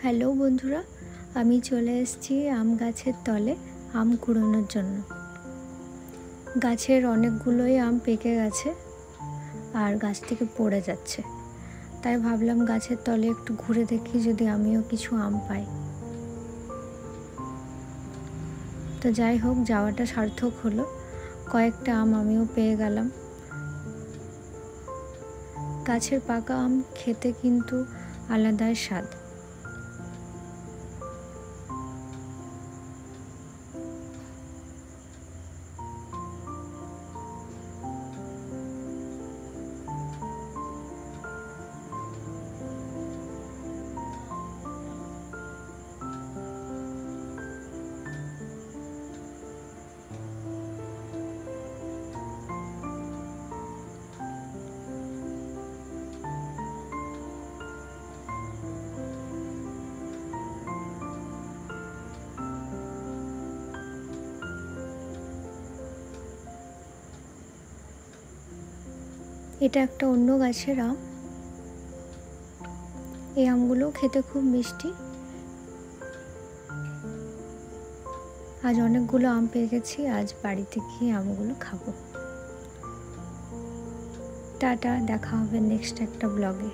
Hello বন্ধুরা, আমি চলে এসেছি আম গাছের তলে আম কুড়োনোর জন্য। গাছের অনেকগুলোই আম পেকে গেছে আর গাছ থেকে পড়ে যাচ্ছে, তাই ভাবলাম গাছের তলে একটু ঘুরে দেখি যদি আমিও কিছু আম পাই। তো যাই হোক, যাওয়াটা সার্থক হলো, কয়েকটা আম আমিও পেয়ে গেলাম। গাছের পাকা আম খেতে কিন্তু আলাদাই স্বাদ। এটা একটা অন্য গাছের আম। এই আমগুলো খেতে খুব মিষ্টি। আজ অনেকগুলো আম পেয়ে গেছি, আজ বাড়িতে গিয়ে আমগুলো খাবো। টাটা, দেখা হবে নেক্সট একটা ব্লগে।